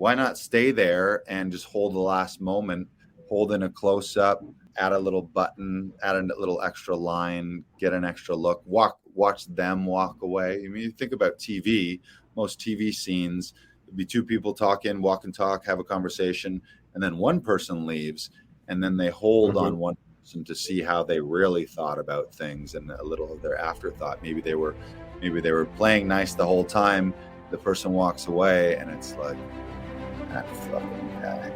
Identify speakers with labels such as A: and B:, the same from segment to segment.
A: why not stay there and just hold the last moment, hold in a close-up, add a little button, add a little extra line, get an extra look, watch them walk away. I mean, you think about TV, most TV scenes, it'd be two people talking, walk and talk, have a conversation, and then one person leaves, and then they hold on one person to see how they really thought about things and a little of their afterthought. Maybe they were playing nice the whole time. The person walks away, and it's like, that fucking guy.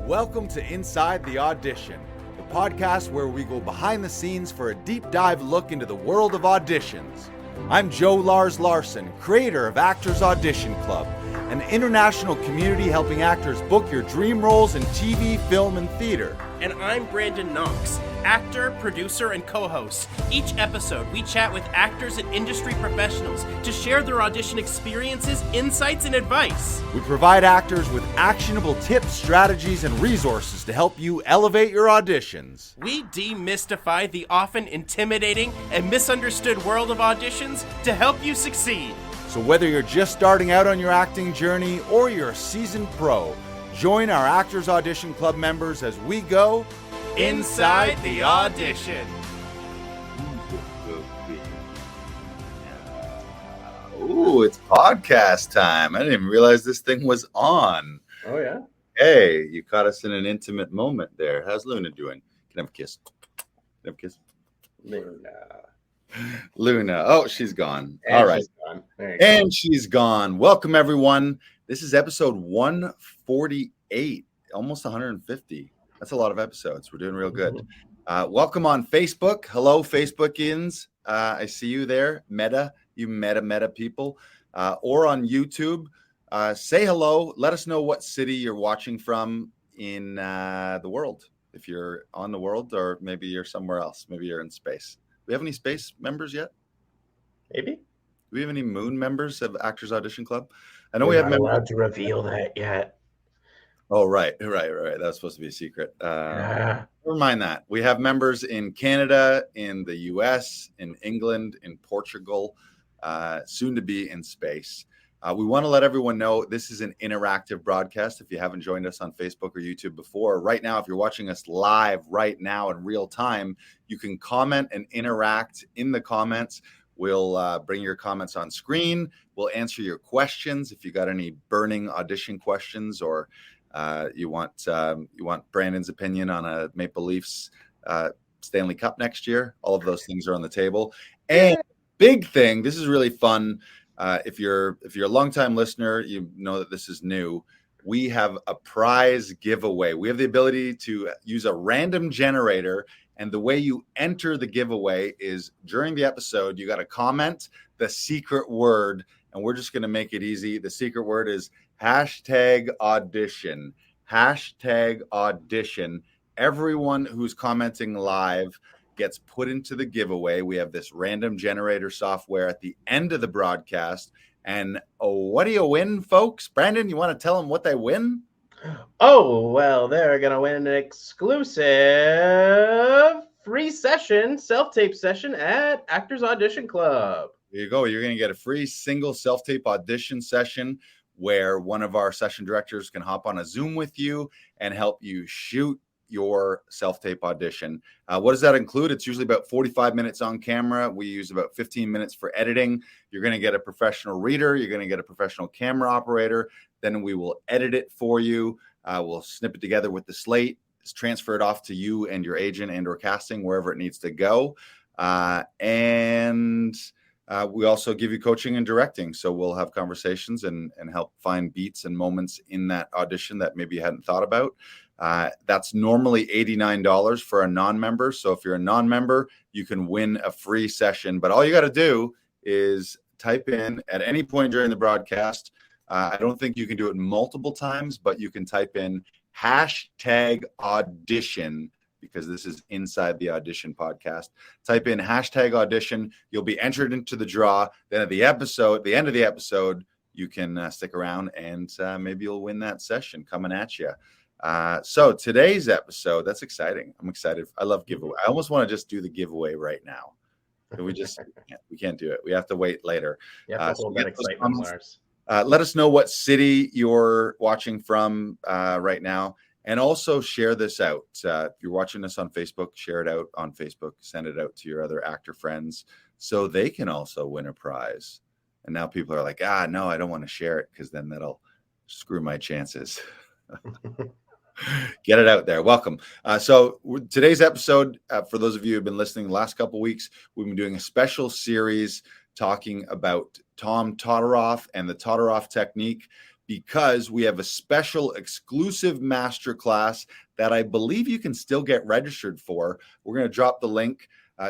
B: Welcome to Inside the Audition, the podcast where we go behind the scenes for a deep dive look into the world of auditions. I'm Joe Lars Larson, creator of Actors Audition Club, an international community helping actors book your dream roles in TV, film, and theater.
C: And I'm Brandon Knox, actor, producer, and co-host. Each episode, we chat with actors and industry professionals to share their audition experiences, insights, and advice.
B: We provide actors with actionable tips, strategies, and resources to help you elevate your auditions.
C: We demystify the often intimidating and misunderstood world of auditions to help you succeed.
B: So whether you're just starting out on your acting journey or you're a seasoned pro, join our Actors Audition Club members as we go
C: Inside the Audition.
A: Ooh, it's podcast time. I didn't even realize this thing was on.
D: Oh, yeah?
A: Hey, you caught us in an intimate moment there. How's Luna doing? Can I have a kiss? Can I have a kiss? Luna. Oh, she's gone.
D: And
A: all right.
D: she's gone.
A: And she's gone. Welcome, everyone. This is episode 148, almost 150. That's a lot of episodes. We're doing real good. Welcome on Facebook. Hello, Facebookians. I see you there. You meta people. Or on YouTube. Say hello. Let us know what city you're watching from in the world. If you're on the world, or maybe you're somewhere else. Maybe you're in space. Do we have any space members yet?
D: Maybe.
A: Do we have any moon members of Actors Audition Club? I know
D: We're
A: we have
D: not
A: members.
D: allowed to reveal that yet.
A: Oh, right. That was supposed to be a secret. Never mind that. We have members in Canada, in the US, in England, in Portugal, soon to be in space. We want to let everyone know this is an interactive broadcast. If you haven't joined us on Facebook or YouTube before, right now, if you're watching us live right now in real time, you can comment and interact in the comments. We'll bring your comments on screen. We'll answer your questions. If you got any burning audition questions, or you want Brandon's opinion on a Maple Leafs Stanley Cup next year, all of those things are on the table. And big thing, this is really fun. If you're a longtime listener, you know that this is new. We have a prize giveaway. We have the ability to use a random generator, and the way you enter the giveaway is during the episode, you got to comment the secret word, and we're just going to make it easy. The secret word is #audition. #audition. Everyone who's commenting live gets put into the giveaway. We have this random generator software at the end of the broadcast. And what do you win, folks? Brandon, you want to tell them what they win?
D: Oh, well, they're going to win an exclusive free session, self-tape session at Actors Audition Club.
A: There you go. You're going to get a free single self-tape audition session where one of our session directors can hop on a Zoom with you and help you shoot your self-tape audition. What does that include? It's usually about 45 minutes on camera. We use about 15 minutes for editing. You're going to get a professional reader. You're going to get a professional camera operator. Then we will edit it for you. We'll snip it together with the slate, transfer it off to you and your agent and or casting, wherever it needs to go. And we also give you coaching and directing. So we'll have conversations and help find beats and moments in that audition that maybe you hadn't thought about. That's normally $89 for a non-member. So if you're a non-member, you can win a free session. But all you got to do is type in at any point during the broadcast. I don't think you can do it multiple times, but you can type in #audition, because this is Inside the Audition podcast. Type in #audition. You'll be entered into the draw. Then at the end of the episode, you can stick around and maybe you'll win that session coming at you. So today's episode, that's exciting. I'm excited. I love giveaway. I almost want to just do the giveaway right now. We can't do it. We have to wait later.
D: You have to hold that excitement, Lars.
A: Let us know what city you're watching from right now. And also share this out. If you're watching this on Facebook, share it out on Facebook. Send it out to your other actor friends so they can also win a prize. And now people are like, no, I don't want to share it because then that'll screw my chances. Get it out there. Welcome. So today's episode, for those of you who have been listening the last couple of weeks, we've been doing a special series talking about Tom Todoroff and the Todoroff technique, because we have a special exclusive masterclass that I believe you can still get registered for. We're going to drop the link.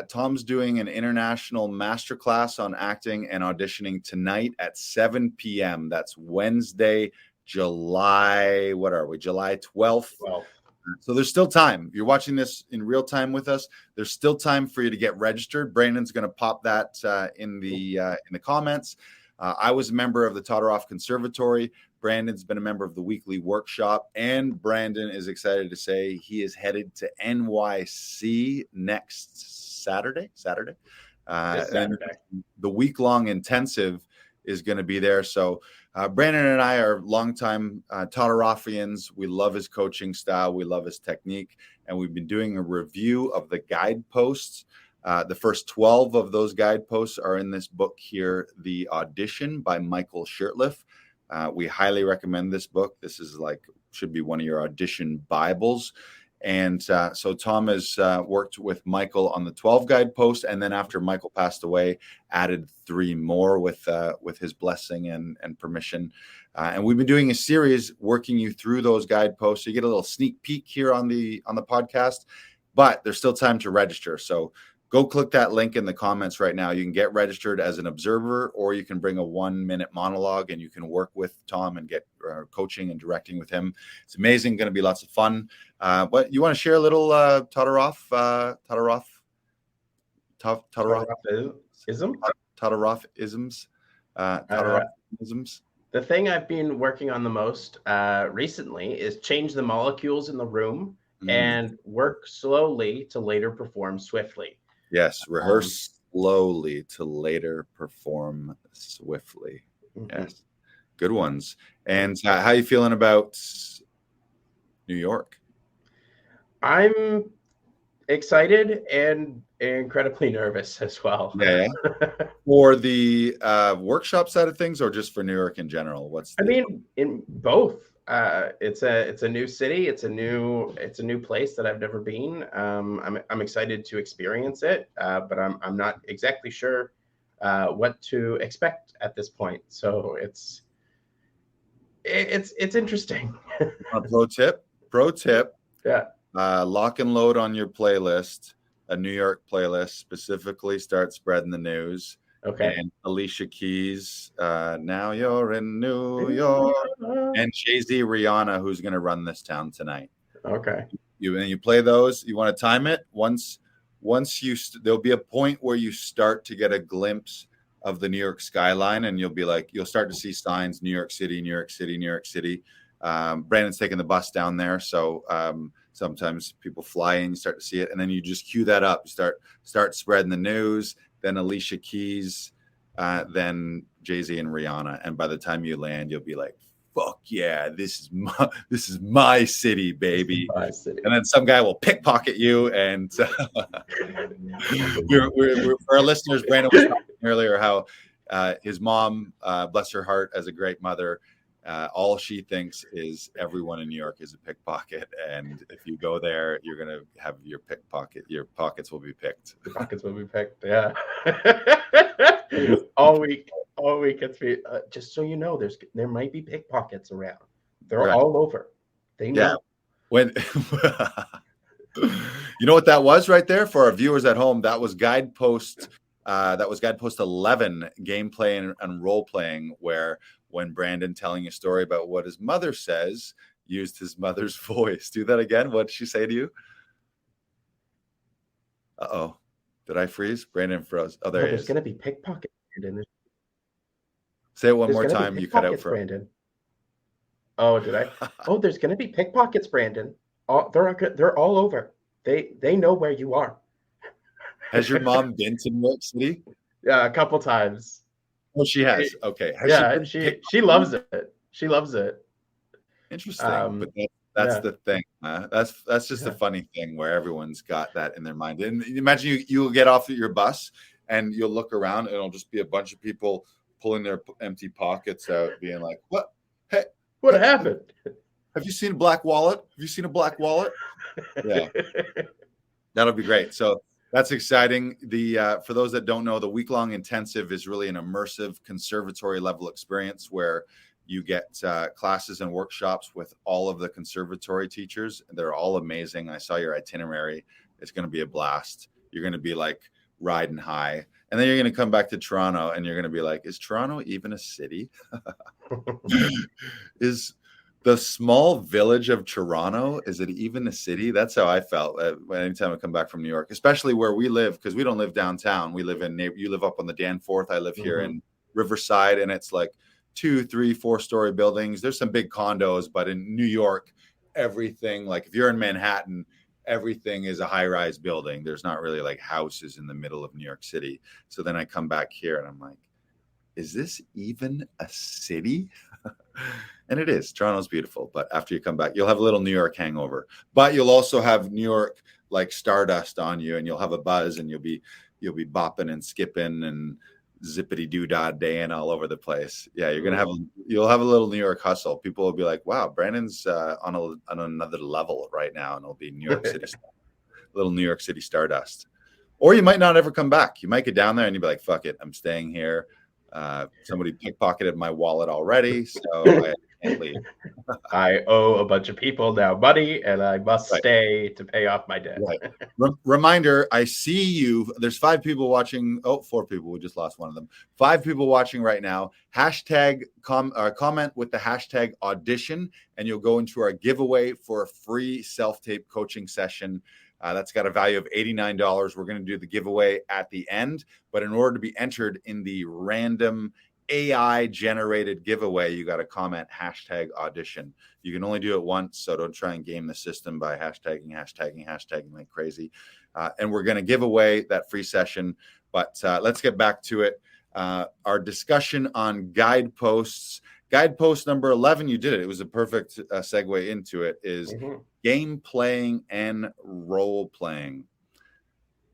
A: Tom's doing an international masterclass on acting and auditioning tonight at 7 p.m. That's Wednesday, July 12th. So there's still time. If you're watching this in real time with us, there's still time for you to get registered. Brandon's going to pop that in the comments. I was a member of the Todoroff Conservatory. Brandon's been a member of the weekly workshop, and Brandon is excited to say he is headed to NYC next Saturday. And the week-long intensive is going to be there. So Brandon and I are longtime Todoroffians. We love his coaching style. We love his technique. And we've been doing a review of the guideposts. The first 12 of those guideposts are in this book here, The Audition by Michael Shirtliff. We highly recommend this book. This is should be one of your audition Bibles. And so Tom has worked with Michael on the 12 guideposts, and then after Michael passed away, added 3 more with his blessing and permission. And we've been doing a series working you through those guideposts. So you get a little sneak peek here on the podcast, but there's still time to register. So go click that link in the comments right now. You can get registered as an observer, or you can bring a 1-minute monologue and you can work with Tom and get coaching and directing with him. It's amazing. Going to be lots of fun. What you want to share a little Todoroff-isms?
D: The thing I've been working on the most recently is change the molecules in the room and work slowly to later perform swiftly.
A: Yes, rehearse slowly to later perform swiftly. Yes, good ones. And how are you feeling about New York?
D: I'm excited and incredibly nervous as well.
A: Yeah. For the workshop side of things, or just for New York in general?
D: In both. It's a new city. It's a new place that I've never been. I'm excited to experience it, but I'm not exactly sure what to expect at this point. So it's interesting.
A: Pro tip.
D: Yeah.
A: Lock and load on your playlist, a New York playlist, specifically start spreading the news.
D: Okay.
A: And Alicia Keys, Now You're in New York, and Jay-Z, Rihanna, who's going to run this town tonight.
D: Okay.
A: You play those. You want to time it. Once there'll be a point where you start to get a glimpse of the New York skyline, and you'll start to see signs: New York City, New York City, New York City. Brandon's taking the bus down there, so sometimes people fly in, you start to see it, and then you just cue that up. You start spreading the news. Then Alicia Keys, then Jay-Z and Rihanna, and by the time you land, you'll be like, "Fuck yeah, this is my city, baby!"
D: My city.
A: And then some guy will pickpocket you. And we're for our listeners, Brandon was talking earlier how his mom, bless her heart, as a great mother, all she thinks is everyone in New York is a pickpocket, and if you go there, you're gonna have your pockets will be picked.
D: The pockets will be picked. Yeah. all week it's been, just so you know, there might be pickpockets around. They're all over. They know.
A: Yeah. When you know what that was right there for our viewers at home, that was guidepost 11, gameplay and role playing, where when Brandon telling a story about what his mother says used his mother's voice. Do that again. What did she say to you? Uh-oh. Did I freeze? Brandon froze. Oh,
D: there's going to be pickpockets, Brandon.
A: Say it one more time. You cut out for
D: Brandon. Oh, did I? Oh, there's going to be pickpockets, Brandon. They're all over. They know where you are.
A: Has your mom been to New York City?
D: Yeah, a couple times.
A: Oh, she has. Okay. Has
D: she loves it. She loves it.
A: Interesting. But that's the thing. That's just a funny thing where everyone's got that in their mind. And imagine you'll get off at your bus and you'll look around and it'll just be a bunch of people pulling their empty pockets out, being like, "What? Hey,
D: what happened?
A: Have you seen a black wallet? Have you seen a black wallet?" Yeah, that'll be great. So that's exciting. For those that don't know, the week-long intensive is really an immersive conservatory level experience where you get classes and workshops with all of the conservatory teachers. They're all amazing. I saw your itinerary. It's going to be a blast. You're going to be like riding high. And then you're going to come back to Toronto and you're going to be like, is Toronto even a city? Is the small village of Toronto, is it even a city? That's how I felt anytime I come back from New York, especially where we live, because we don't live downtown. We live you live up on the Danforth. I live here in Riverside, and it's like 2, 3, 4-story buildings. There's some big condos, but in New York, everything, like if you're in Manhattan, everything is a high-rise building. There's not really like houses in the middle of New York City. So then I come back here and I'm like, is this even a city? And it is. Toronto's beautiful, but after you come back, you'll have a little New York hangover. But you'll also have New York like stardust on you, and you'll have a buzz, and you'll be bopping and skipping and zippity doo dah daying all over the place. Yeah, you'll have a little New York hustle. People will be like, "Wow, Brandon's on another level right now," and it'll be New York City, little New York City stardust. Or you might not ever come back. You might get down there and you'll be like, "Fuck it, I'm staying here." Somebody pickpocketed my wallet already, so I can't leave.
D: I owe a bunch of people now money, and I must stay to pay off my debt.
A: Right. Reminder, I see you. There's 5 people watching. Oh, 4 people. We just lost one of them. 5 people watching right now. Hashtag comment with the hashtag audition, and you'll go into our giveaway for a free self-tape coaching session. That's got a value of $89. We're going to do the giveaway at the end, but in order to be entered in the random AI generated giveaway, you got to comment hashtag audition. You can only do it once, so don't try and game the system by hashtagging like crazy. And we're going to give away that free session, but let's get back to it. Our discussion on guideposts. Guidepost number 11, you did it. It was a perfect segue into it, is game playing and role playing.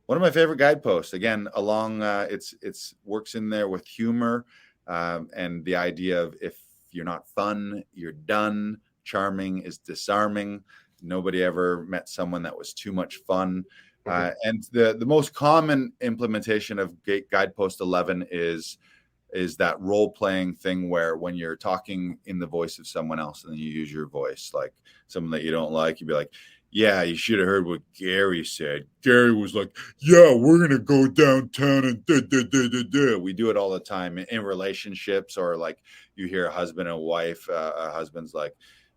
A: One of my favorite guideposts. Again, along it's works in there with humor and the idea of if you're not fun, you're done. Charming is disarming. Nobody ever met someone that was too much fun. And the most common implementation of Guidepost 11 is that role-playing thing where when you're talking in the voice of someone else and then you use your voice, like someone that you don't like, you'd be like, "Yeah, you should have heard what Gary said. Gary was like, yeah, we're going to go downtown and da. We do it all the time in relationships, or like you hear a husband and wife, a husband's like,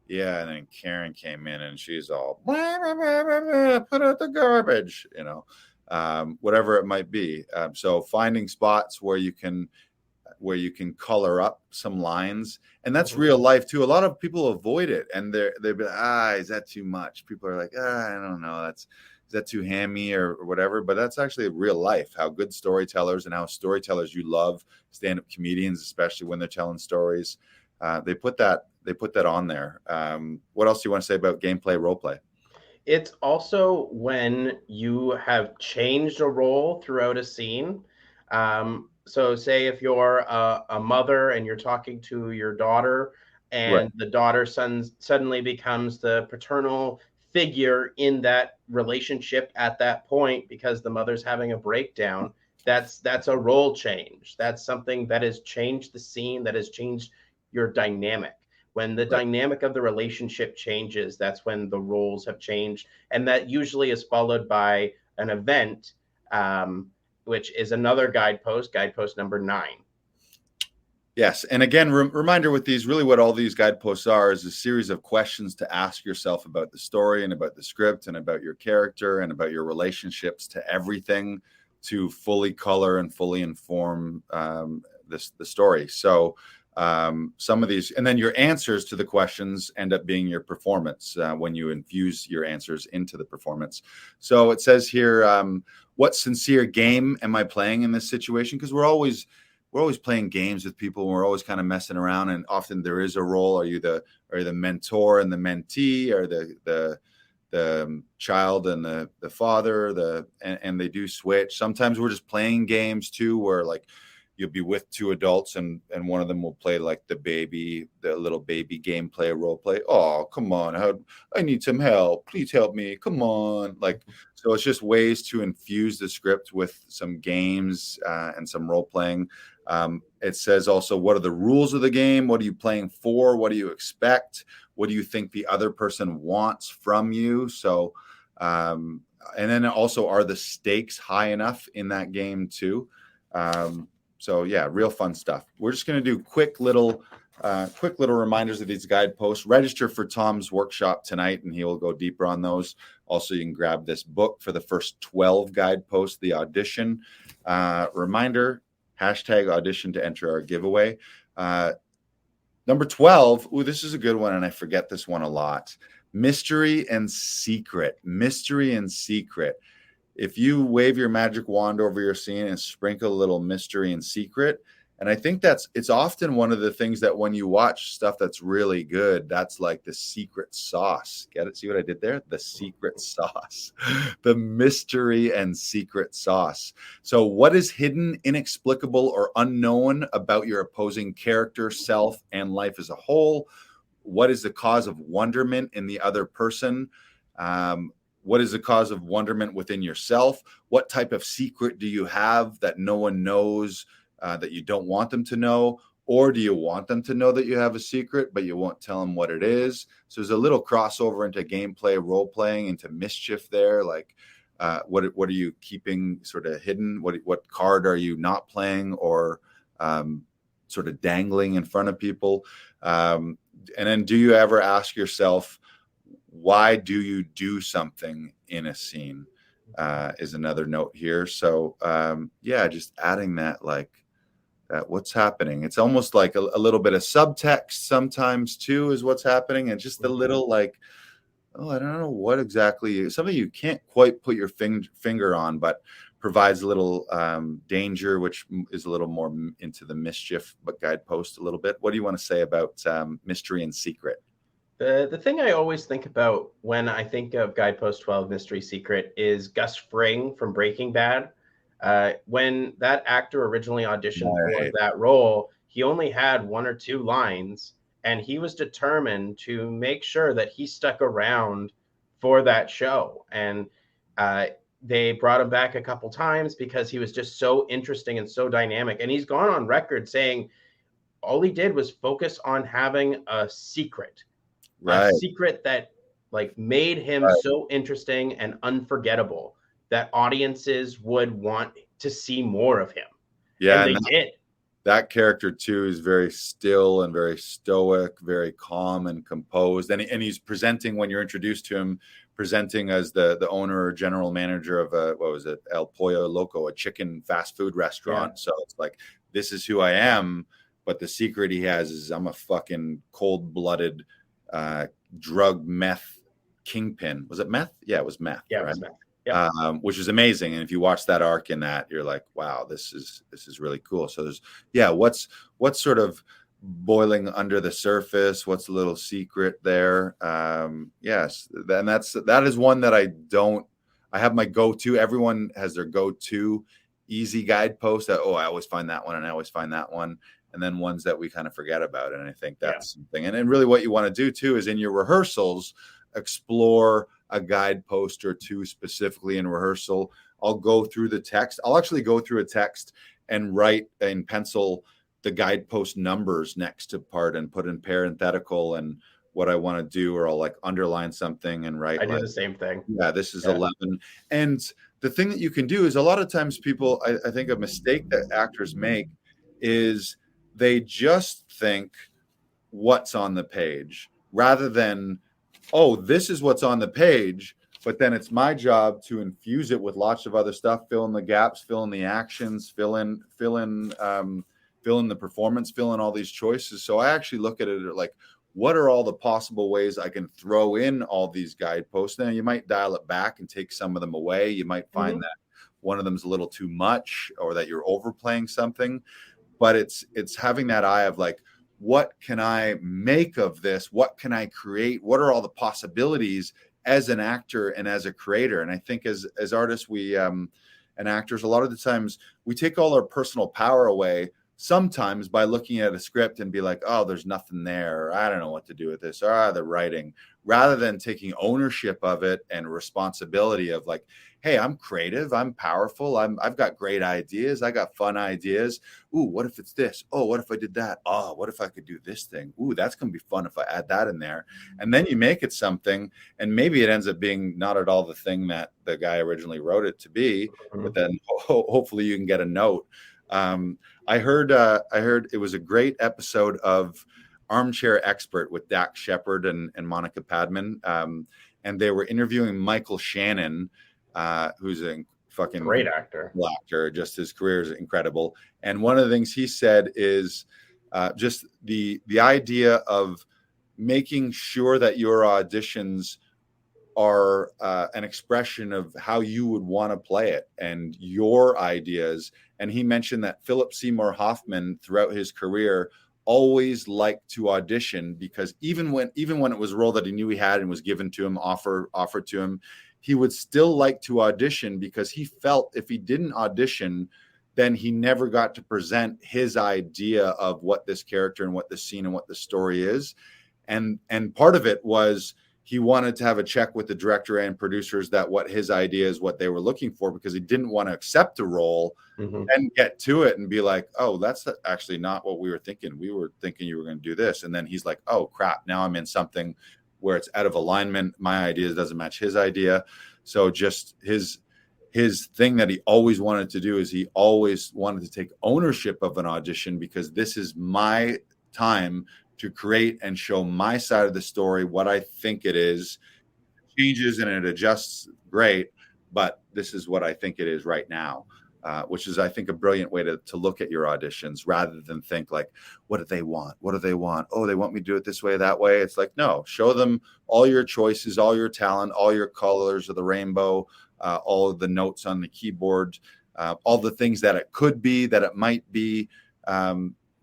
A: yeah, and then Karen came in and she's all, blah, blah, blah, blah, blah, put out the garbage, whatever it might be. So finding spots where you can color up some lines, and that's real life too. A lot of people avoid it, and they'd be like, is that too much? People are like, I don't know, is that too hammy or whatever? But that's actually real life. How good storytellers and how storytellers you love, stand-up comedians, especially when they're telling stories, they put that on there. What else do you want to say about gameplay, role play?
D: It's also when you have changed a role throughout a scene. So say if you're a mother and you're talking to your daughter, and the daughter suddenly becomes the paternal figure in that relationship at that point because the mother's having a breakdown, that's a role change. That's something that has changed the scene, that has changed your dynamic. When the dynamic of the relationship changes, that's when the roles have changed. And that usually is followed by an event, which is another guidepost number 9.
A: Yes. And again, reminder with these, really what all these guideposts are is a series of questions to ask yourself about the story and about the script and about your character and about your relationships to everything, to fully color and fully inform the story. So some of these, and then your answers to the questions end up being your performance when you infuse your answers into the performance. So it says here, what sincere game am I playing in this situation? Because we're always we're always playing games with people, and we're always kind of messing around, and often there is a role. Are you the mentor and the mentee, or the child and the father, and they do switch. Sometimes we're just playing games too, where like you'll be with two adults and one of them will play like the little baby gameplay, role play. Oh, come on. I need some help. Please help me. Come on. Like, so it's just ways to infuse the script with some games and some role playing. It says also, what are the rules of the game? What are you playing for? What do you expect? What do you think the other person wants from you? So, and then also, are the stakes high enough in that game too? So yeah, real fun stuff. We're just going to do quick little reminders of these guideposts. Register for Tom's workshop tonight, and he will go deeper on those. Also, you can grab this book for the first 12 guideposts, The Audition. Reminder, #audition to enter our giveaway. Number 12. Ooh, this is a good one, and I forget this one a lot. Mystery and secret. Mystery and secret. If you wave your magic wand over your scene and sprinkle a little mystery and secret, and I think it's often one of the things that when you watch stuff that's really good, that's like the secret sauce. Get it? See what I did there? The secret sauce, the mystery and secret sauce. So what is hidden, inexplicable, or unknown about your opposing character, self, and life as a whole? What is the cause of wonderment in the other person? What is the cause of wonderment within yourself? What type of secret do you have that no one knows, that you don't want them to know? Or do you want them to know that you have a secret, but you won't tell them what it is? So there's a little crossover into gameplay, role playing, into mischief there. Like, what are you keeping sort of hidden? What card are you not playing or sort of dangling in front of people? And then do you ever ask yourself, why do you do something in a scene? Is another note here. So yeah, just adding that, like that, what's happening. It's almost like a little bit of subtext sometimes too is what's happening, and just a little like, oh, I don't know what exactly, something you can't quite put your finger on, but provides a little danger, which is a little more into the mischief, but guidepost a little bit. What do you want to say about mystery and secret?
D: The thing I always think about when I think of Guidepost 12 Mystery Secret is Gus Fring from Breaking Bad. When that actor originally auditioned for that role, he only had 1 or 2 lines, and he was determined to make sure that he stuck around for that show. And they brought him back a couple times because he was just so interesting and so dynamic. And he's gone on record saying all he did was focus on having a secret.
A: Right.
D: A secret that like made him so interesting and unforgettable that audiences would want to see more of him.
A: Yeah,
D: and they did.
A: That character too is very still and very stoic, very calm and composed. And he's presenting, when you're introduced to him, presenting as the owner or general manager of El Pollo Loco, a chicken fast food restaurant. Yeah. So it's like, this is who I am. But the secret he has is, I'm a fucking cold-blooded drug meth kingpin. Was it meth? Yeah, it was meth.
D: Yeah,
A: right?
D: It was meth. Yeah.
A: Which is amazing. And if you watch that arc in that, you're like, wow, this is really cool. So there's, what's sort of boiling under the surface? What's a little secret there? Yes. And that is one that I have my go-to. Everyone has their go-to easy guidepost that, I always find that one and I always find that one. And then ones that we kind of forget about. And I think that's something. And then really what you want to do too is in your rehearsals, explore a guidepost or two specifically in rehearsal. I'll go through the text. I'll actually go through a text and write in pencil the guidepost numbers next to part and put in parenthetical and what I want to do, or I'll like underline something and write.
D: I do the same thing.
A: Yeah, this is 11. And the thing that you can do is, a lot of times people, I think a mistake that actors make is they just think what's on the page rather than, this is what's on the page, but then it's my job to infuse it with lots of other stuff, fill in the gaps, fill in the actions, fill in the performance, fill in all these choices. So I actually look at it like, what are all the possible ways I can throw in all these guideposts? Now you might dial it back and take some of them away. You might find that one of them is a little too much, or that you're overplaying something. but it's having that eye of like, what can I make of this? What can I create? What are all the possibilities as an actor and as a creator? And I think as artists, we and actors, a lot of the times we take all our personal power away sometimes by looking at a script and be like, oh, there's nothing there. Or, I don't know what to do with this. Or the writing, rather than taking ownership of it and responsibility of like, hey, I'm creative, I'm powerful, I've got great ideas, I got fun ideas. Ooh, what if it's this? Oh, what if I did that? Oh, what if I could do this thing? Ooh, that's gonna be fun if I add that in there. And then you make it something, and maybe it ends up being not at all the thing that the guy originally wrote it to be, but then hopefully you can get a note. I heard it was a great episode of Armchair Expert with Dax Shepard and Monica Padman, and they were interviewing Michael Shannon, who's a fucking
D: great actor.
A: Just his career is incredible. And one of the things he said is just the idea of making sure that your auditions are an expression of how you would want to play it and your ideas. And he mentioned that Philip Seymour Hoffman throughout his career always liked to audition, because even when it was a role that he knew he had and was given to him, offered to him, he would still like to audition, because he felt if he didn't audition, then he never got to present his idea of what this character and what the scene and what the story is. And part of it was he wanted to have a check with the director and producers that what his idea is, what they were looking for, because he didn't want to accept a role and get to it and be like, oh, that's actually not what we were thinking. We were thinking you were going to do this. And then he's like, oh, crap, now I'm in something where it's out of alignment. My idea doesn't match his idea. So just his thing that he always wanted to do is he always wanted to take ownership of an audition, because this is my time to create and show my side of the story, what I think it is. It changes and it adjusts, great, but this is what I think it is right now, which is, I think, a brilliant way to look at your auditions, rather than think like, what do they want? What do they want? Oh, they want me to do it this way, that way. It's like, no, show them all your choices, all your talent, all your colors of the rainbow, all of the notes on the keyboard, all the things that it could be, that it might be.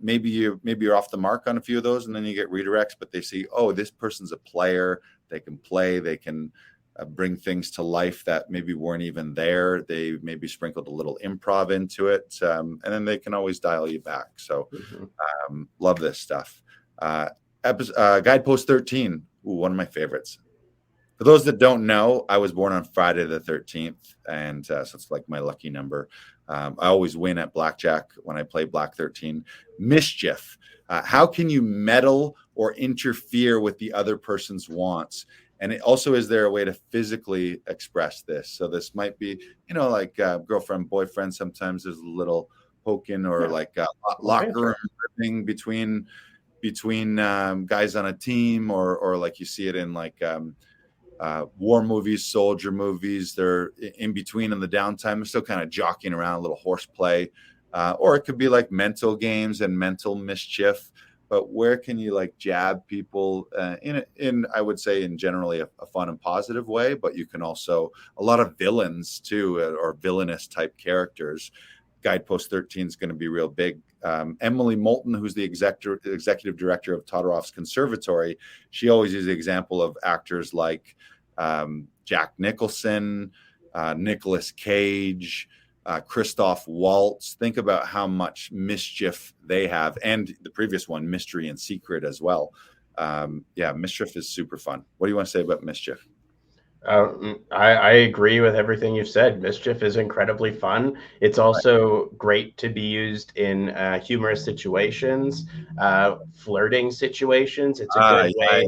A: Maybe you're off the mark on a few of those, and then you get redirects, but they see, oh, this person's a player. They can play. They can bring things to life that maybe weren't even there. They maybe sprinkled a little improv into it, and then they can always dial you back. So love this stuff. Guidepost 13, one of my favorites. For those that don't know, I was born on Friday the 13th, and so it's like my lucky number. I always win at blackjack when I play Black 13. Mischief. How can you meddle or interfere with the other person's wants? And it also, is there a way to physically express this? So this might be, like girlfriend, boyfriend. Sometimes there's a little poking, or like locker room ripping between guys on a team, or like you see it in like war movies, soldier movies. They're in between in the downtime. They're still kind of jockeying around, a little horseplay, or it could be like mental games and mental mischief. But where can you like jab people in I would say in generally a fun and positive way, but you can also, a lot of villains too, or villainous type characters. Guidepost 13 is going to be real big. Emily Moulton, who's the executive director of Todoroff's Conservatory, she always uses the example of actors like Jack Nicholson, Nicolas Cage, Christoph Waltz. Think about how much mischief they have, and the previous one, Mystery and Secret, as well. Mischief is super fun. What do you want to say about Mischief?
D: I agree with everything you've said. Mischief is incredibly fun. It's also great to be used in humorous situations, flirting situations. It's a good way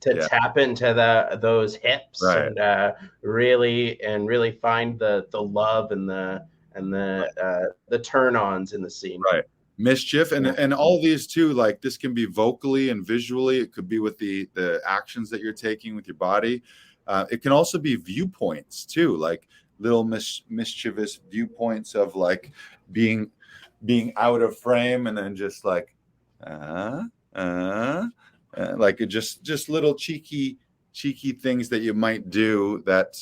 D: to tap into those hips and really find the love and the turn-ons in the scene.
A: Right. Mischief and all these too, like this can be vocally and visually. It could be with the actions that you're taking with your body. It can also be viewpoints too, like little mischievous viewpoints of like being out of frame, and then just like like just little cheeky things that you might do that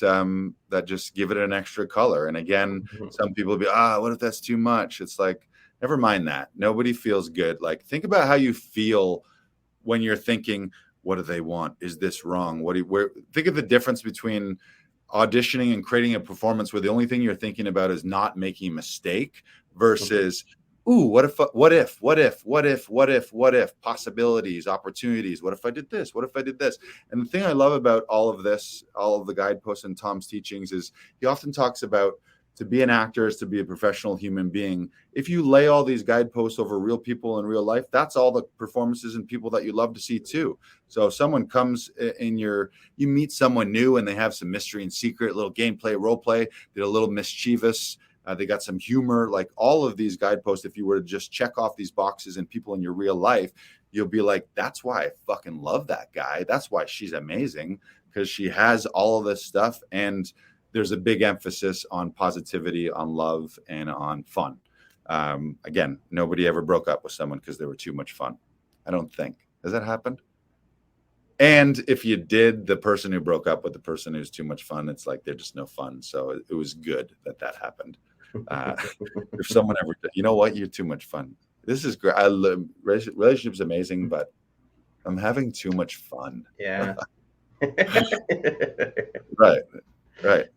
A: just give it an extra color. And again, some people will be, what if that's too much? It's like, Never mind that. Nobody feels good. Like, think about how you feel when you're thinking, what do they want? Is this wrong? Think of the difference between auditioning and creating a performance where the only thing you're thinking about is not making a mistake versus, ooh, what if, possibilities, opportunities. What if I did this? What if I did this? And the thing I love about all of this, all of the guideposts and Tom's teachings, is he often talks about, to be an actor is to be a professional human being. If you lay all these guideposts over real people in real life, that's all the performances and people that you love to see too. So if someone comes you meet someone new and they have some mystery and secret, little gameplay, role play, they're a little mischievous, they got some humor, like all of these guideposts, if you were to just check off these boxes and people in your real life, you'll be like, that's why I fucking love that guy. That's why she's amazing, because she has all of this stuff. And there's a big emphasis on positivity, on love, and on fun. Again, nobody ever broke up with someone because they were too much fun. I don't think. Has that happened? And if you did, the person who broke up with the person who's too much fun, it's like they're just no fun. So it was good that happened. If someone ever, you know what, you're too much fun. This is great. I love relationship's amazing, but I'm having too much fun.
D: Yeah.
A: Right.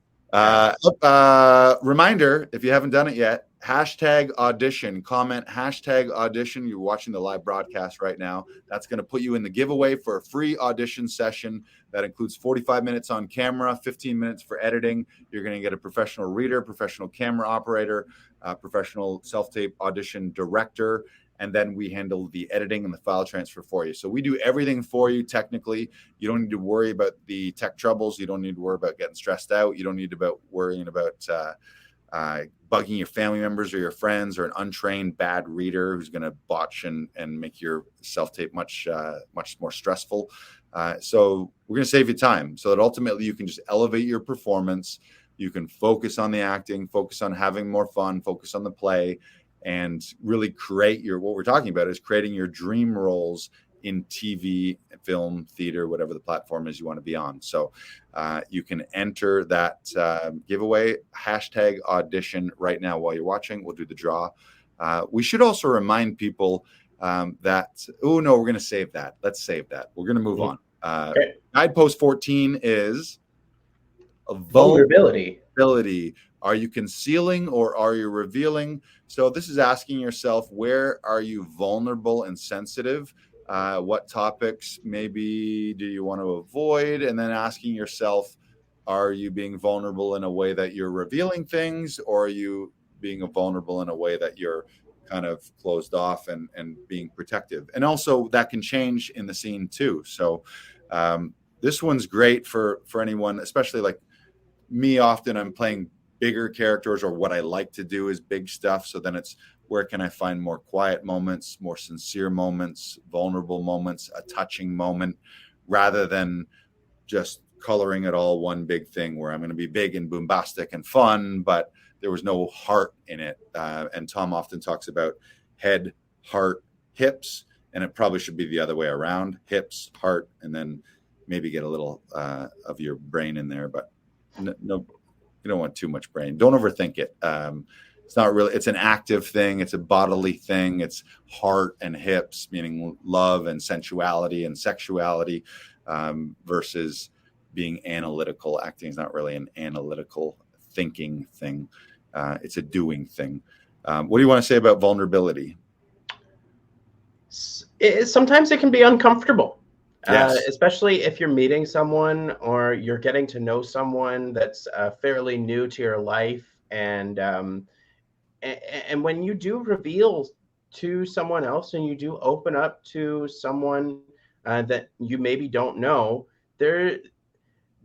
A: Reminder, if you haven't done it yet, #audition, comment #audition. You're watching the live broadcast right now. That's going to put you in the giveaway for a free audition session that includes 45 minutes on camera, 15 minutes for editing. You're going to get a professional reader, professional camera operator, professional self-tape audition director, and then we handle the editing and the file transfer for you. So we do everything for you technically. You don't need to worry about the tech troubles. You don't need to worry about getting stressed out. You don't need to worrying about bugging your family members or your friends or an untrained bad reader who's going to botch and make your self-tape much more stressful. So we're going to save you time so that ultimately you can just elevate your performance. You can focus on the acting, focus on having more fun, focus on the play, and really create what we're talking about is creating your dream roles in TV, film, theater, whatever the platform is you want to be on. So you can enter that giveaway, #audition right now while you're watching. We'll do the draw. We should also remind people that, we're going to save that. Let's save that. We're going to move on. Okay. Guidepost 14 is
D: vulnerability.
A: Are you concealing or are you revealing? So this is asking yourself, where are you vulnerable and sensitive? What topics maybe do you want to avoid? And then asking yourself, are you being vulnerable in a way that you're revealing things, or are you being vulnerable in a way that you're kind of closed off and being protective? And also that can change in the scene too. So this one's great for anyone, especially like me. Often I'm playing bigger characters, or what I like to do is big stuff. So then it's, where can I find more quiet moments, more sincere moments, vulnerable moments, a touching moment, rather than just coloring it all one big thing where I'm going to be big and bombastic and fun, but there was no heart in it. And Tom often talks about head, heart, hips, and it probably should be the other way around: hips, heart, and then maybe get a little of your brain in there, but no. You don't want too much brain. Don't overthink it. It's not really, it's an active thing. It's a bodily thing. It's heart and hips, meaning love and sensuality and sexuality, versus being analytical. Acting is not really an analytical thinking thing. It's a doing thing. What do you want to say about vulnerability?
D: Sometimes it can be uncomfortable.
A: Yes.
D: Especially if you're meeting someone or you're getting to know someone that's fairly new to your life, and when you do reveal to someone else and you do open up to someone that you maybe don't know, there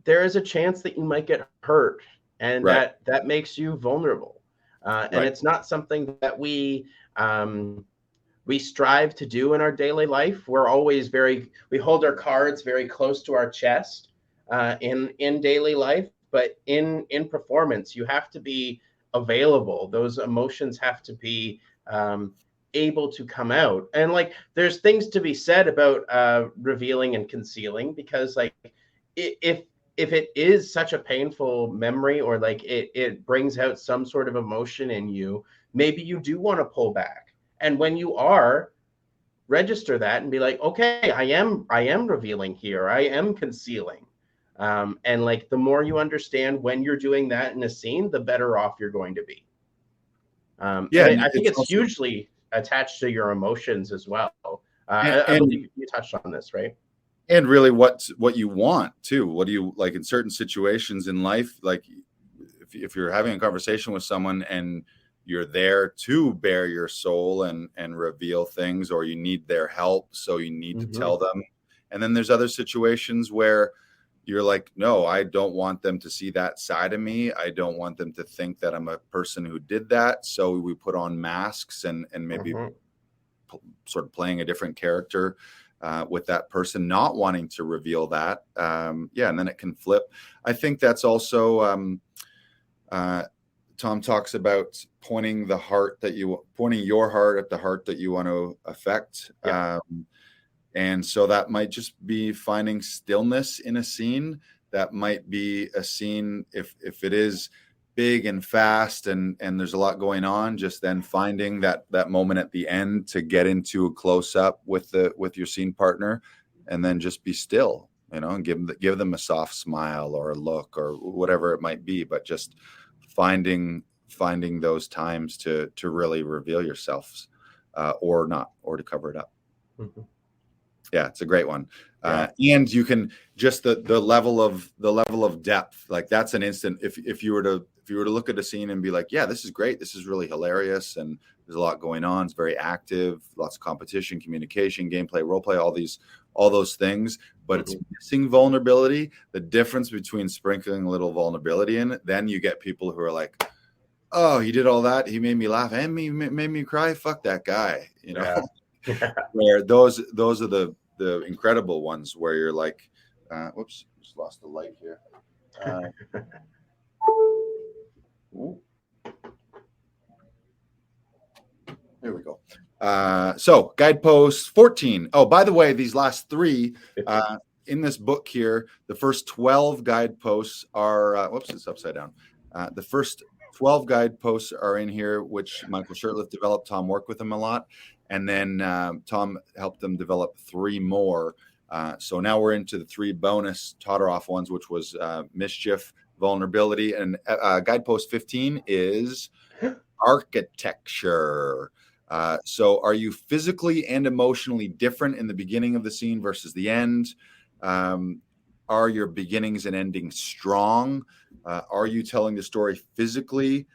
D: is a chance that you might get hurt, and
A: right.
D: that makes you vulnerable. And
A: right.
D: It's not something that we strive to do in our daily life. We're always we hold our cards very close to our chest in daily life, but in performance, you have to be available. Those emotions have to be able to come out. And like, there's things to be said about revealing and concealing, because like, if it is such a painful memory, or like it brings out some sort of emotion in you, maybe you do want to pull back. And when you are, register that and be like, okay, I am revealing here. I am concealing. And like, the more you understand when you're doing that in a scene, the better off you're going to be.
A: Yeah,
D: and I think it's
A: also
D: hugely attached to your emotions as well.
A: and,
D: I believe you touched on this, right?
A: and really what you want too. What do you like in certain situations in life? Like if you're having a conversation with someone and you're there to bare your soul and reveal things, or you need their help, so you need to tell them. And then there's other situations where you're like, no, I don't want them to see that side of me. I don't want them to think that I'm a person who did that. So we put on masks and maybe sort of playing a different character with that person, not wanting to reveal that. And then it can flip. I think that's also Tom talks about pointing your heart at the heart that you want to affect. And so that might just be finding stillness in a scene. That might be a scene, if it is big and fast and there's a lot going on, just then finding that moment at the end to get into a close up with your scene partner, and then just be still, and give them a soft smile or a look or whatever it might be, but just finding those times to really reveal yourselves, or not, or to cover it up. Yeah, it's a great one. And you can just the level of depth, like that's an instant. If you were to look at a scene and be like, yeah, this is great, this is really hilarious, and there's a lot going on, it's very active, lots of competition, communication, gameplay, role play, all those things, but it's missing vulnerability. The difference between sprinkling a little vulnerability in it, then you get people who are like, oh, he did all that, he made me laugh and made me cry, fuck that guy, where those are the incredible ones where you're like, whoops, just lost the light here. There we go. So Guideposts 14. Oh, by the way, these last three in this book here, the first 12 guideposts are, whoops, it's upside down. The first 12 guideposts are in here, which Michael Shurtleff developed. Tom worked with him a lot. And then Tom helped them develop 3 more. So now we're into the 3 bonus Todoroff ones, which was mischief, vulnerability, and Guidepost 15 is architecture. So are you physically and emotionally different in the beginning of the scene versus the end? Are your beginnings and endings strong? Are you telling the story physically?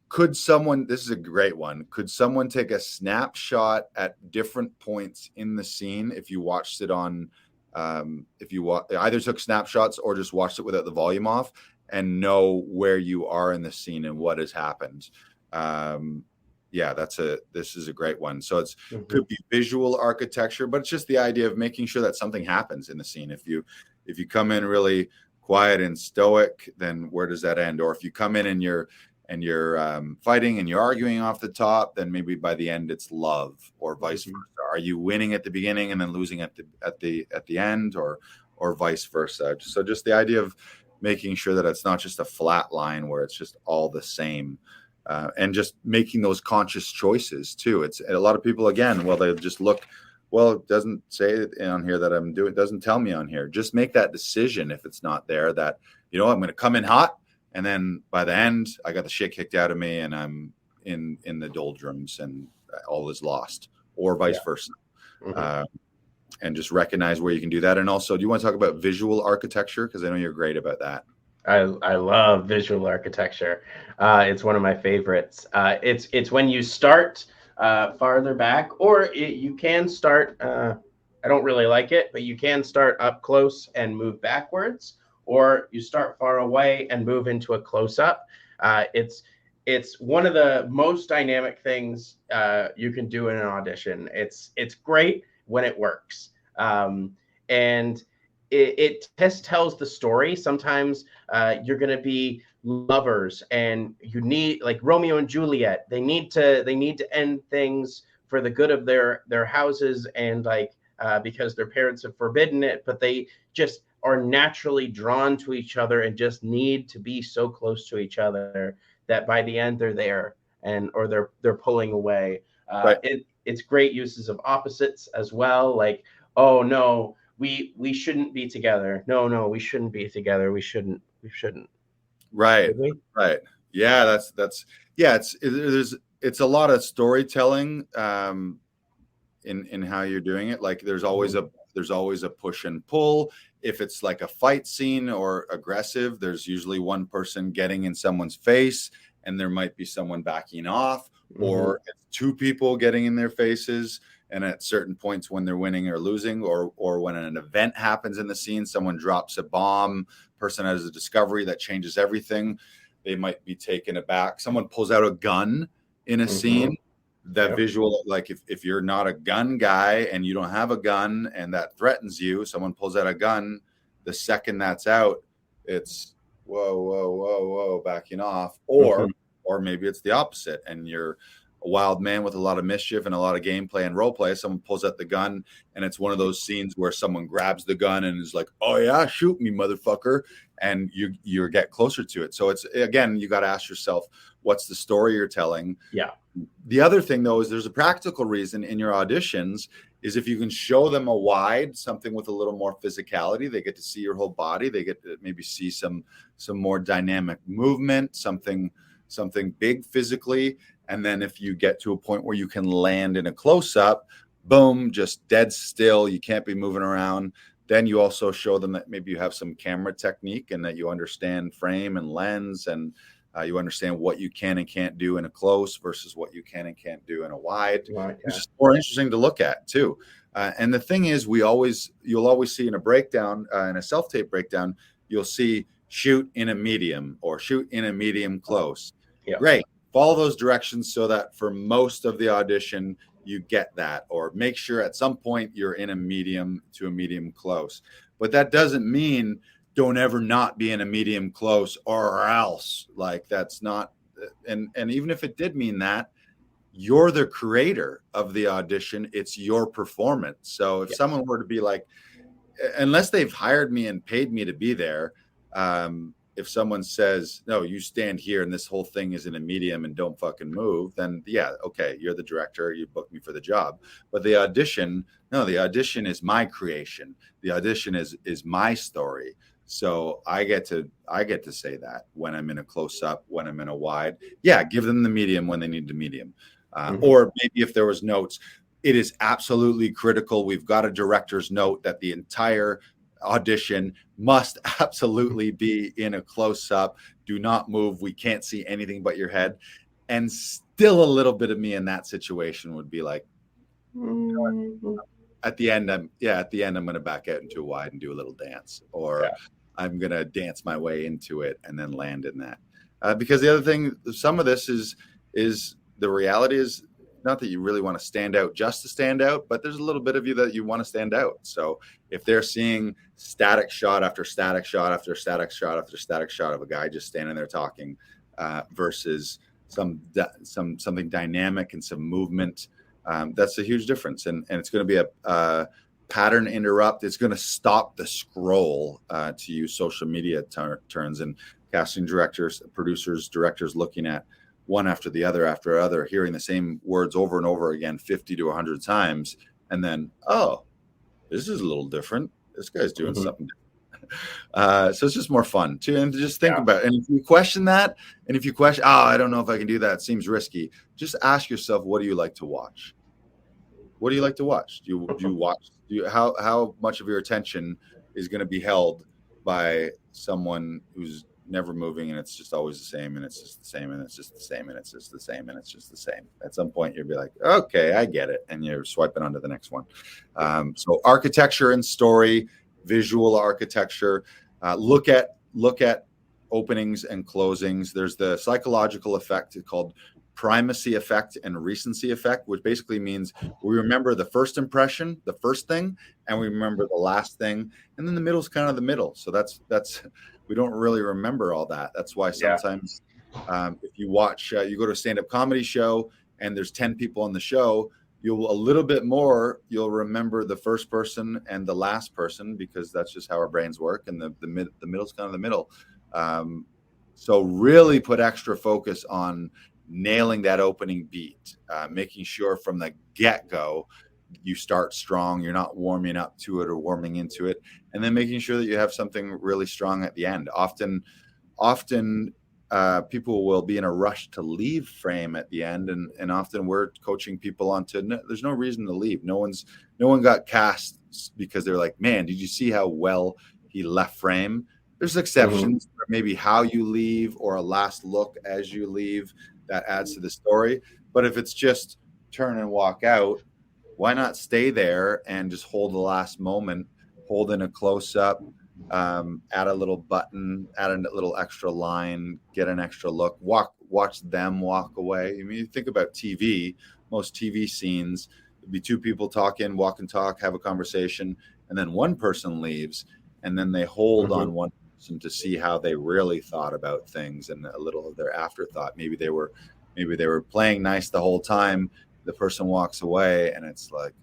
A: Could someone, this is a great one, could someone take a snapshot at different points in the scene if you watched it on, either took snapshots or just watched it without the volume off, and know where you are in the scene and what has happened? This is a great one. So it's could be visual architecture, but it's just the idea of making sure that something happens in the scene. If you come in really quiet and stoic, then where does that end? Or if you come in and you're fighting and you're arguing off the top, then maybe by the end it's love, or vice versa. Are you winning at the beginning and then losing at the end, or vice versa? So just the idea of making sure that it's not just a flat line where it's just all the same, and just making those conscious choices too. It's a lot of people, again, they just look, well, it doesn't say it on here that I'm doing, it doesn't tell me on here. Just make that decision if it's not there, that, I'm going to come in hot, and then by the end, I got the shit kicked out of me, and I'm in the doldrums, and all is lost, or vice versa. And just recognize where you can do that. And also, do you want to talk about visual architecture? Because I know you're great about that.
D: I love visual architecture. It's one of my favorites. It's when you start farther back, or you can start. I don't really like it, but you can start up close and move backwards, or you start far away and move into a close up. It's one of the most dynamic things you can do in an audition. It's great when it works, and it just tells the story. Sometimes you're going to be lovers, and you need, like Romeo and Juliet, they need to end things for the good of their houses, and because their parents have forbidden it, but they just are naturally drawn to each other and just need to be so close to each other that by the end they're there, or they're pulling away.
A: Right.
D: It's great uses of opposites as well. Like, oh no, we shouldn't be together. No, we shouldn't be together. We shouldn't.
A: Right.
D: Should we?
A: Right. Yeah. That's yeah. It's a lot of storytelling in how you're doing it. Like there's always a push and pull. If it's like a fight scene or aggressive, there's usually one person getting in someone's face, and there might be someone backing off, or it's two people getting in their faces. And at certain points when they're winning or losing, or when an event happens in the scene, someone drops a bomb, person has a discovery that changes everything, they might be taken aback. Someone pulls out a gun in a scene. That visual, like if you're not a gun guy and you don't have a gun and that threatens you, someone pulls out a gun, the second that's out, it's whoa, backing off. Or maybe it's the opposite, and you're a wild man with a lot of mischief and a lot of gameplay and role play. Someone pulls out the gun, and it's one of those scenes where someone grabs the gun and is like, "Oh yeah, shoot me, motherfucker," and you get closer to it. So it's, again, you got to ask yourself, what's the story you're telling?
D: Yeah.
A: The other thing, though, is there's a practical reason in your auditions is if you can show them a wide, something with a little more physicality, they get to see your whole body. They get to maybe see some more dynamic movement, something big physically. And then if you get to a point where you can land in a close-up, boom, just dead still, you can't be moving around. Then you also show them that maybe you have some camera technique and that you understand frame and lens, and you understand what you can and can't do in a close versus what you can and can't do in a wide, which is more interesting to look at too. And the thing is, you'll always see in a breakdown, in a self-tape breakdown, you'll see shoot in a medium or shoot in a medium close. Great. Follow those directions so that for most of the audition, you get that, or make sure at some point you're in a medium to a medium close. But that doesn't mean don't ever not be in a medium close or else. Like that's not, and even if it did mean that, you're the creator of the audition. It's your performance. So if someone were to be like, unless they've hired me and paid me to be there, if someone says, no, you stand here and this whole thing is in a medium and don't fucking move, then yeah, okay, you're the director, you booked me for the job. But the audition is my creation. The audition is my story. So I get to say that when I'm in a close up, when I'm in a wide, give them the medium when they need the medium. Or maybe if there was notes, it is absolutely critical. We've got a director's note that the entire audition must absolutely be in a close up. Do not move. We can't see anything but your head. And still a little bit of me in that situation would be like, at the end, I'm going to back out into a wide and do a little dance, or I'm going to dance my way into it and then land in that. Because the other thing, some of this is the reality is not that you really want to stand out just to stand out, but there's a little bit of you that you want to stand out. So if they're seeing static shot after static shot after static shot after static shot of a guy just standing there talking, versus something dynamic and some movement, that's a huge difference. And it's going to be a pattern interrupt. It's going to stop the scroll, to use social media terms, and casting directors, producers, directors looking at one after the other, hearing the same words over and over again 50 to 100 times, and then, oh, this is a little different. This guy's doing something different. So it's just more fun to just think about it. And if you question that, and if you question, I don't know if I can do that, it seems risky, just ask yourself, what do you like to watch? What do you like to watch? How much of your attention is going to be held by someone who's never moving, and it's just always the same, and it's just the same, and it's just the same, and it's just the same, and it's just the same? At some point you'll be like, okay, I get it, and you're swiping on to the next one. So architecture and story, visual architecture, look at openings and closings. There's the psychological effect called primacy effect and recency effect, which basically means we remember the first impression, the first thing, and we remember the last thing, and then the middle is kind of the middle. So that's we don't really remember all that. That's why sometimes if you watch, you go to a stand-up comedy show and there's 10 people on the show, you'll remember the first person and the last person, because that's just how our brains work. And the middle's kind of the middle. So really put extra focus on nailing that opening beat, making sure from the get-go you start strong, you're not warming up to it or warming into it, and then making sure that you have something really strong at the end. Often people will be in a rush to leave frame at the end, and often we're coaching people on to there's no reason to leave. No one got cast because they're like, man, did you see how well he left frame? There's exceptions, maybe how you leave or a last look as you leave that adds to the story. But if it's just turn and walk out, why not stay there and just hold the last moment, hold in a close up, add a little button, add a little extra line, get an extra look, watch them walk away. I mean, you think about TV, most TV scenes, it'd be two people talking, walk and talk, have a conversation, and then one person leaves, and then they hold on one person to see how they really thought about things and a little of their afterthought. Maybe they were playing nice the whole time. The person walks away, and it's like,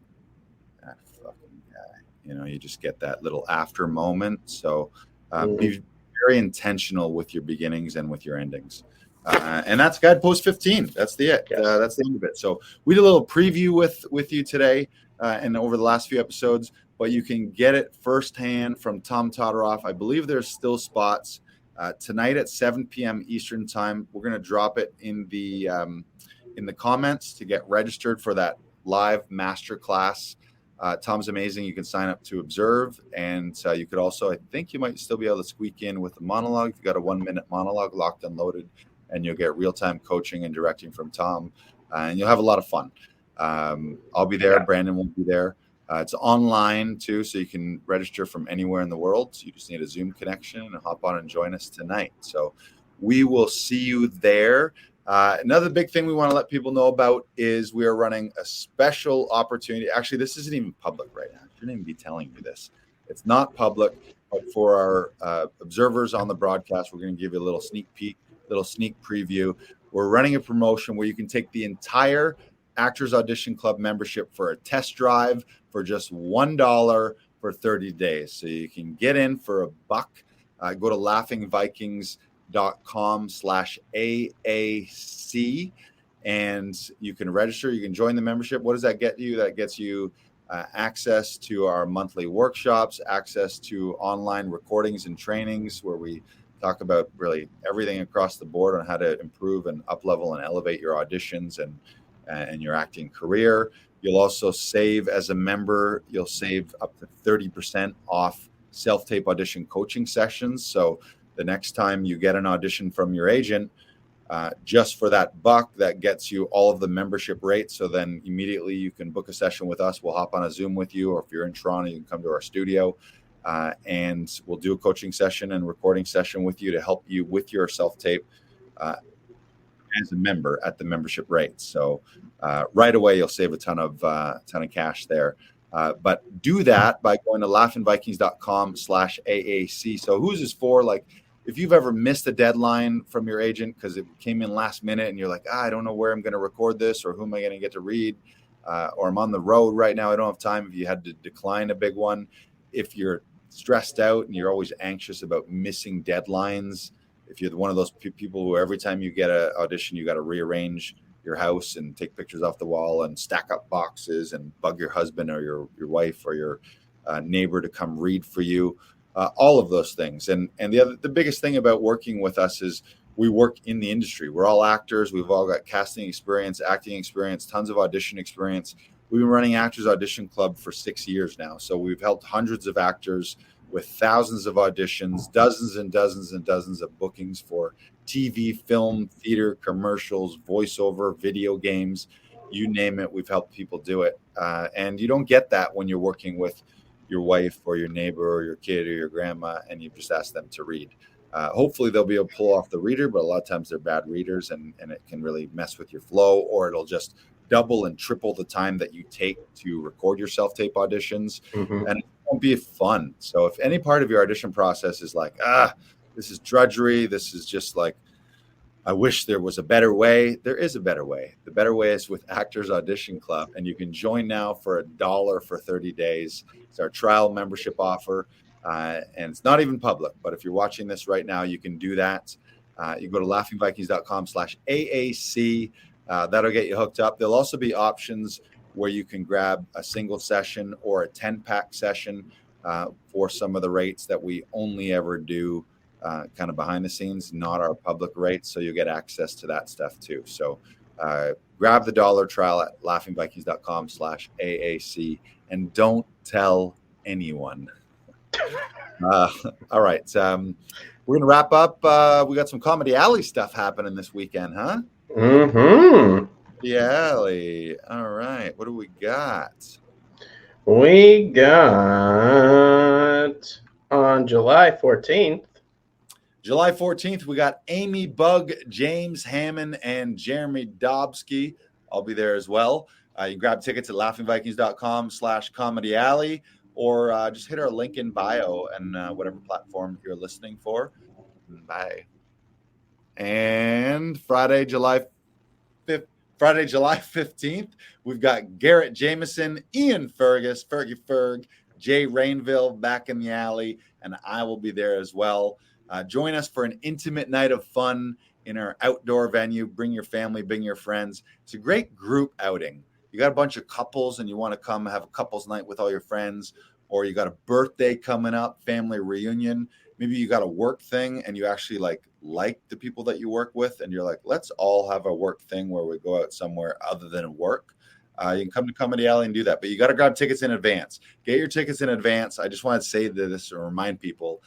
A: that fucking guy. You know, you just get that little after moment. So be very intentional with your beginnings and with your endings. And that's Guidepost 15. That's the end of it. So we did a little preview with you today and over the last few episodes, but you can get it firsthand from Tom Todoroff. I believe there's still spots tonight at 7 p.m. Eastern time. We're going to drop it in the comments to get registered for that live masterclass. Tom's amazing. You can sign up to observe, and you could also, I think you might still be able to squeak in with a monologue. If you got a 1-minute monologue locked and loaded, and you'll get real-time coaching and directing from Tom, and you'll have a lot of fun. I'll be there. Yeah. Brandon will be there. It's online too, so you can register from anywhere in the world. So you just need a Zoom connection and hop on and join us tonight. So we will see you there. Another big thing we want to let people know about is we are running a special opportunity. Actually, this isn't even public right now. I shouldn't even be telling you this. It's not public, but for our observers on the broadcast, we're going to give you a little sneak peek, little sneak preview. We're running a promotion where you can take the entire Actors Audition Club membership for a test drive for just $1 for 30 days. So you can get in for $1. Go to laughingvikings.com/AAC and you can register. You can join the membership. What does that get you? That gets you access to our monthly workshops, access to online recordings and trainings where we talk about really everything across the board on how to improve and up-level and elevate your auditions and your acting career. You'll also save as a member. You'll save up to 30% off self-tape audition coaching sessions. So the next time you get an audition from your agent, just for that $1, that gets you all of the membership rates. So then immediately you can book a session with us. We'll hop on a Zoom with you, or if you're in Toronto, you can come to our studio and we'll do a coaching session and recording session with you to help you with your self-tape as a member at the membership rate. So right away, you'll save a ton of cash there. But do that by going to laughingvikings.com/AAC. So who's this for? Like, if you've ever missed a deadline from your agent because it came in last minute and you're like, I don't know where I'm going to record this, or who am I going to get to read, or I'm on the road right now, I don't have time. If you had to decline a big one, if you're stressed out and you're always anxious about missing deadlines, if you're one of those people who every time you get an audition, you got to rearrange your house and take pictures off the wall and stack up boxes and bug your husband or your wife or your neighbor to come read for you, all of those things. And the biggest thing about working with us is we work in the industry. We're all actors. We've all got casting experience, acting experience, tons of audition experience. We've been running Actors Audition Club for 6 years now. So we've helped hundreds of actors with thousands of auditions, dozens and dozens and dozens of bookings for TV, film, theater, commercials, voiceover, video games, you name it. We've helped people do it. And you don't get that when you're working with your wife or your neighbor or your kid or your grandma and you just ask them to read. Hopefully they'll be able to pull off the reader, but a lot of times they're bad readers and it can really mess with your flow, or it'll just double and triple the time that you take to record your self-tape auditions. And it won't be fun. So if any part of your audition process is like, this is drudgery, this is just like, I wish there was a better way, there is a better way. The better way is with Actors Audition Club, and you can join now for $1 for 30 days. It's our trial membership offer, and it's not even public, but if you're watching this right now, you can do that. You go to laughingvikings.com/AAC. That'll get you hooked up. There'll also be options where you can grab a single session or a 10-pack session for some of the rates that we only ever do kind of behind the scenes, not our public rates. So you'll get access to that stuff too. So grab the $1 trial at laughingvikings.com/AAC and don't tell anyone. All right. We're going to wrap up. We got some Comedy Alley stuff happening this weekend, huh?
D: Mm-hmm.
A: The Alley. All right. What do we got?
D: We got on July 14th.
A: July 14th, we got Amy Bug, James Hammond, and Jeremy Dobsky. I'll be there as well. You can grab tickets at laughingvikings.com/Comedy Alley, or just hit our link in bio and whatever platform you're listening for. Bye. And Friday, July 15th, we've got Garrett Jameson, Ian Fergus, Fergie Ferg, Jay Rainville back in the alley, and I will be there as well. Join us for an intimate night of fun in our outdoor venue. Bring your family, bring your friends. It's a great group outing. You got a bunch of couples and you want to come have a couples night with all your friends, or you got a birthday coming up, family reunion. Maybe you got a work thing and you actually like the people that you work with, and you're like, let's all have a work thing where we go out somewhere other than work. You can come to Comedy Alley and do that, but you got to grab tickets in advance. Get your tickets in advance. I just want to say this to remind people.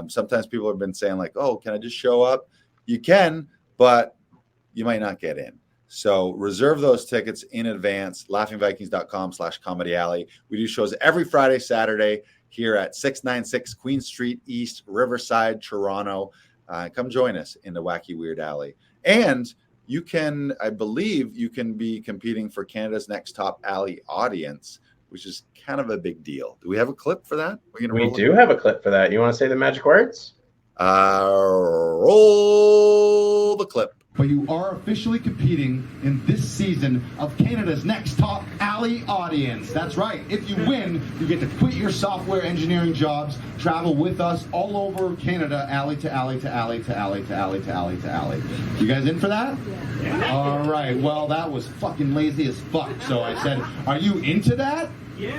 A: Sometimes people have been saying like, oh, can I just show up? You can, but you might not get in. So reserve those tickets in advance, laughingvikings.com/Comedy Alley. We do shows every Friday, Saturday here at 696 Queen Street East, Riverside, Toronto. Come join us in the Wacky Weird Alley. And you can, I believe you can be competing for Canada's Next Top Alley Audience, which is kind of a big deal. Do we have a clip for that?
D: We do have a clip for that. You want to say the magic words?
A: Roll the clip.
E: But you are officially competing in this season of Canada's Next Top Alley Audience. That's right. If you win, you get to quit your software engineering jobs, travel with us all over Canada, alley to alley to alley to alley to alley to alley to alley. You guys in for that? Yeah. All right. Well, that was fucking lazy as fuck. So I said, are you into that? Yeah.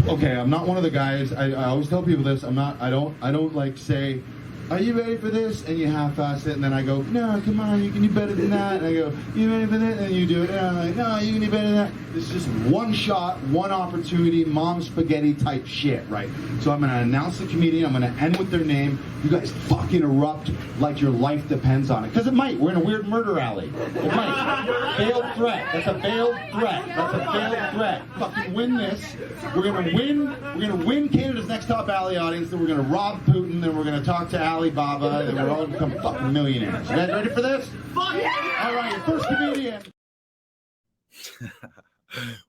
E: Okay, I'm not one of the guys. I always tell people this. I don't like say, are you ready for this? And you half-ass it, and then I go, no, come on, you can do better than that. And I go, you ready for that? And you do it, and I'm like, no, you can do better than that. It's just one shot, one opportunity, mom spaghetti type shit, right? So I'm going to announce the comedian. I'm going to end with their name. You guys fucking erupt like your life depends on it. Because it might. We're in a weird murder alley. It might. Veiled threat. That's a veiled threat. That's a veiled threat. Fucking win this. We're going to win. We're going to win Canada's Next Top Alley Audience. Then we're going to rob Putin. Then we're going to talk to Alibaba. And then we're all going to become fucking millionaires. You guys ready for this? Fuck yeah! All right, your first comedian.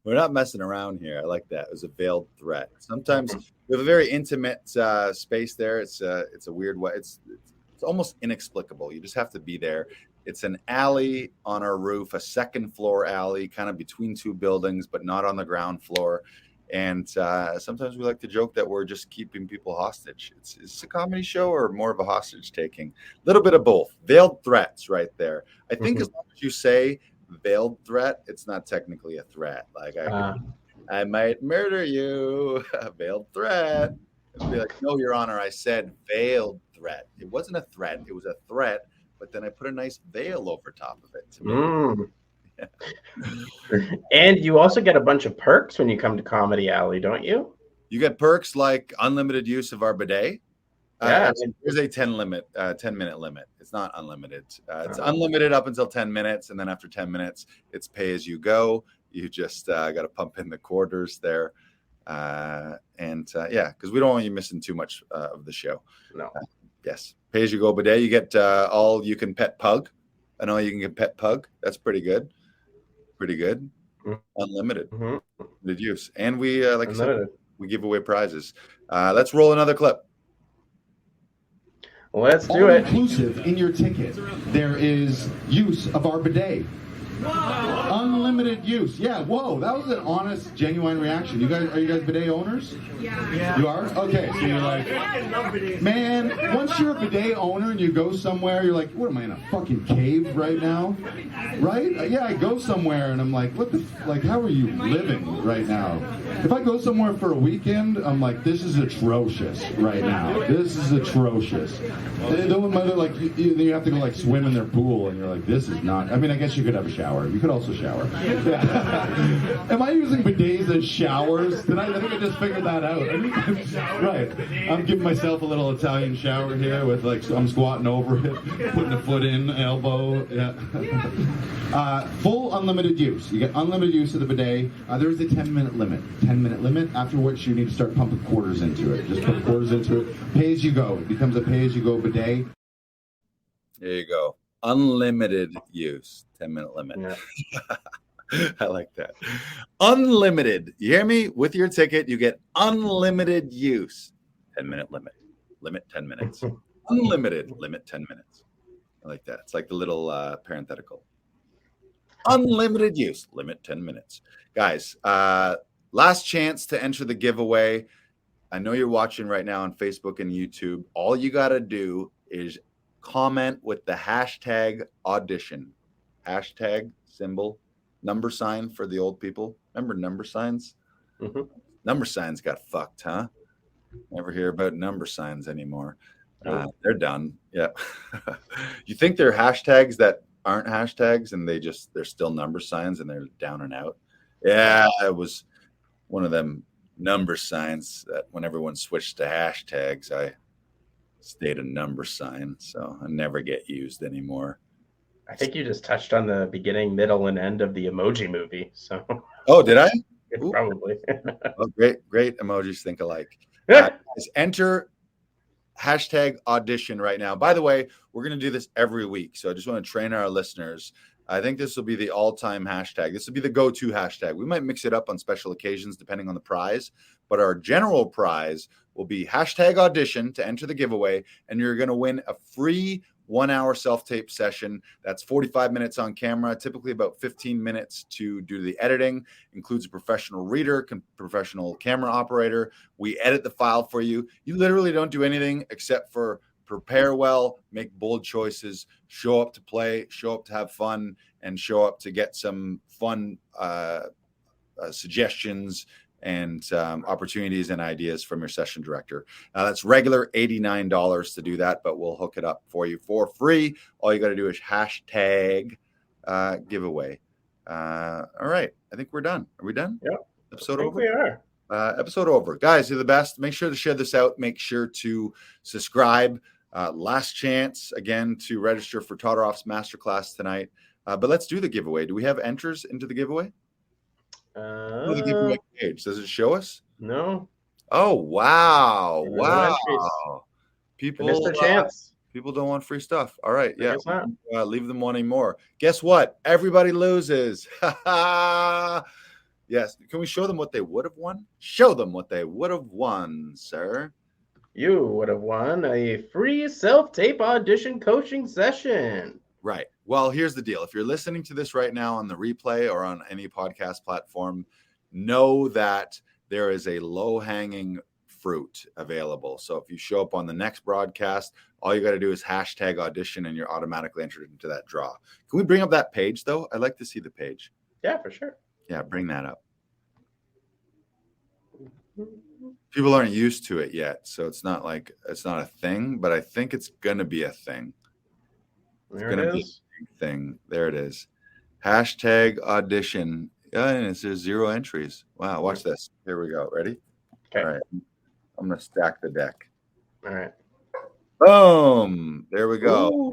A: We're not messing around here. I like that. It was a veiled threat. Sometimes we have a very intimate space there. It's a weird way. It's almost inexplicable. You just have to be there. It's an alley on our roof, a second floor alley, kind of between two buildings, but not on the ground floor. And sometimes we like to joke that we're just keeping people hostage. It's a comedy show or more of a hostage taking? A little bit of both. Veiled threats right there. I think as long as you say veiled threat, it's not technically a threat. Like I might murder you. Veiled threat. It'd be like, no, Your Honor, I said veiled threat. It wasn't a threat. It was a threat, but then I put a nice veil over top of it. Yeah.
D: And you also get a bunch of perks when you come to Comedy Alley, don't you?
A: You get perks like unlimited use of our bidet.
D: Yeah,
A: there's a 10-minute limit. It's not unlimited. It's unlimited up until 10 minutes, and then after 10 minutes, it's pay as you go. You just got to pump in the quarters there, yeah, because we don't want you missing too much of the show.
D: No.
A: Yes, pay as you go bidet. You get all you can pet pug, and all you can get pet pug. That's pretty good. Pretty good. Unlimited. Unlimited use, and we like I said, we give away prizes. Let's roll another clip.
D: Let's do it.
E: Inclusive in your ticket, there is use of our bidet. Unlimited unlimited use. Yeah, whoa, that was an honest, genuine reaction. Are you guys bidet owners? Yeah. You are? Okay, so you're like, man, once you're a bidet owner and you go somewhere, you're like, what am I, in a fucking cave right now? Right? Yeah, I go somewhere and I'm like, how are you living right now? If I go somewhere for a weekend, I'm like, this is atrocious right now. This is atrocious. Like, you have to go like swim in their pool and you're like, this is not, I mean, I guess you could have a shower. You could also shower. Yeah. Am I using bidets as showers? I think I just figured that out. Right. I'm giving myself a little Italian shower here with like, I'm squatting over it, putting a foot in, elbow. Yeah. Full unlimited use. You get unlimited use of the bidet. There's a 10-minute limit. 10-minute limit, after which you need to start pumping quarters into it. Just put quarters into it. Pay as you go. It becomes a pay as you go bidet.
A: There you go. Unlimited use. 10-minute limit. Yeah. I like that. Unlimited. You hear me? With your ticket, you get unlimited use. 10-minute limit. Limit 10 minutes. Unlimited. Limit 10 minutes. I like that. It's like the little parenthetical. Unlimited use. Limit 10 minutes. Guys, last chance to enter the giveaway. I know you're watching right now on Facebook and YouTube. All you got to do is comment with the hashtag audition. Hashtag symbol. Number sign for the old people. Remember number signs? Mm-hmm. Number signs got fucked, huh? Never hear about number signs anymore. They're done. Yeah. You think they're hashtags that aren't hashtags and they're still number signs and they're down and out? Yeah, it was one of them number signs that when everyone switched to hashtags, I stayed a number sign, so I never get used anymore.
D: I think you just touched on the beginning, middle, and end of the Emoji Movie. So.
A: Oh, did I?
D: Probably.
A: Oh, great emojis think alike. Enter hashtag audition right now. By the way, we're going to do this every week, so I just want to train our listeners. I think this will be the all-time hashtag. This will be the go-to hashtag. We might mix it up on special occasions depending on the prize, but our general prize will be hashtag audition to enter the giveaway, and you're going to win a free 1-hour self-tape session. That's 45 minutes on camera, typically about 15 minutes to do the editing. Includes a professional reader, professional camera operator. We edit the file for you. You literally don't do anything except for prepare well, make bold choices, show up to play, show up to have fun, and show up to get some fun suggestions and opportunities and ideas from your session director. That's regular $89 to do that, but we'll hook it up for you for free. All you got to do is hashtag giveaway. All right. I think we're done. Are we done?
D: Yeah.
A: Episode over?
D: We are.
A: Episode over. Guys, you're the best. Make sure to share this out. Make sure to subscribe. Last chance, again, to register for Todoroff's masterclass tonight. But let's do the giveaway. Do we have enters into the giveaway? The giveaway page. Does it show us?
D: No.
A: Oh, wow. Wow. People
D: missed their chance.
A: People don't want free stuff. All right. Yeah. Leave them wanting more. Guess what? Everybody loses. Yes. Can we show them what they would have won? Show them what they would have won, sir.
D: You would have won a free self-tape audition coaching session.
A: Right. Well, here's the deal. If you're listening to this right now on the replay or on any podcast platform, know that there is a low-hanging fruit available. So if you show up on the next broadcast, all you got to do is hashtag audition and you're automatically entered into that draw. Can we bring up that page, though? I'd like to see the page.
D: Yeah, for sure.
A: Yeah, bring that up. People aren't used to it yet, so it's not a thing, but I think it's going to be a thing.
D: There it is.
A: Thing. There it is. Hashtag audition. Yeah, and there's 0 entries. Wow. Watch this. Here we go. Ready?
D: Okay.
A: All right. I'm going to stack the deck.
D: All right.
A: Boom. There we go.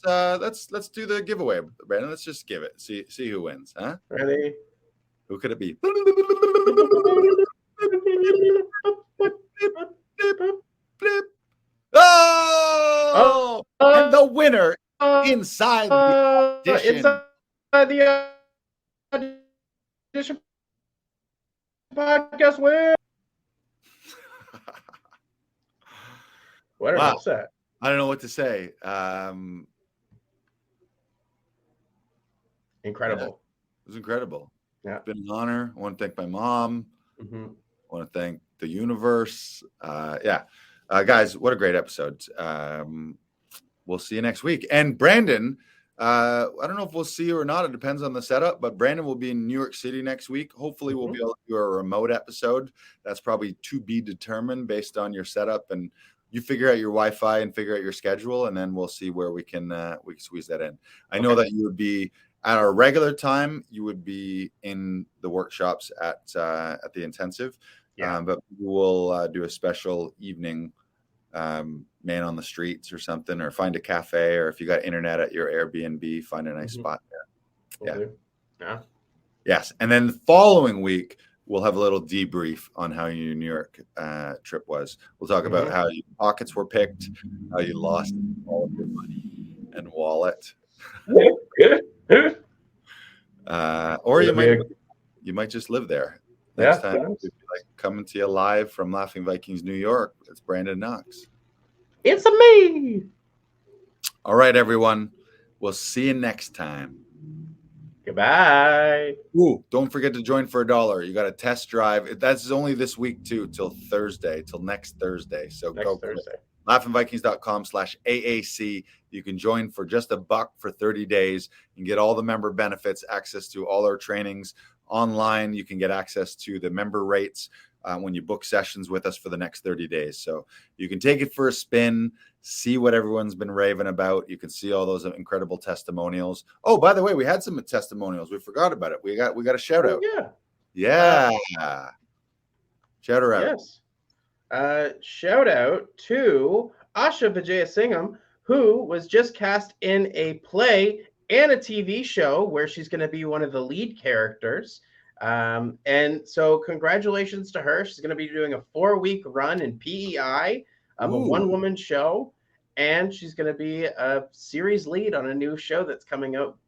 A: Let's do the giveaway, Brandon. Let's just give it. See who wins, huh?
D: Ready?
A: Who could it be? Oh! And the winner inside the audition.
D: Inside the audition podcast win. What an upset.
A: I don't know what to say.
D: Incredible.
A: It was incredible.
D: Yeah.
A: It's been an honor. I want to thank my mom.
D: Mm-hmm.
A: I want to thank the universe. Guys, what a great episode. We'll see you next week. And Brandon, I don't know if we'll see you or not. It depends on the setup, but Brandon will be in New York City next week. Hopefully we'll be able to do a remote episode. That's probably to be determined based on your setup, and you figure out your Wi-Fi and figure out your schedule, and then we'll see where we can squeeze that in. I know that you would be at our regular time. You would be in the workshops at the intensive, but we'll do a special evening, man on the streets or something, or find a cafe, or if you got internet at your Airbnb, find a nice spot there. Yes. And then the following week, we'll have a little debrief on how your New York trip was. We'll talk about how your pockets were picked, how you lost all of your money and wallet. Or you might just live there. Next time, we'll be like coming to you live from Laughing Vikings, New York. It's Brandon Knox.
D: It's me.
A: All right, everyone. We'll see you next time.
D: Goodbye.
A: Ooh, don't forget to join for $1. You got a test drive. That's only this week too, till next Thursday. So go Thursday. laughingvikings.com/AAC. You can join for just $1 for 30 days and get all the member benefits, access to all our trainings online. You can get access to the member rates when you book sessions with us for the next 30 days. So you can take it for a spin, see what everyone's been raving about. You can see all those incredible testimonials. Oh, by the way, we had some testimonials. We forgot about it. We got a shout out. Yeah. Shout her out.
D: Yes. Shout out to Asha Vijayasingham, who was just cast in a play and a TV show where she's going to be one of the lead characters. And so congratulations to her. She's going to be doing a 4-week run in PEI, a one-woman show, and she's going to be a series lead on a new show that's coming out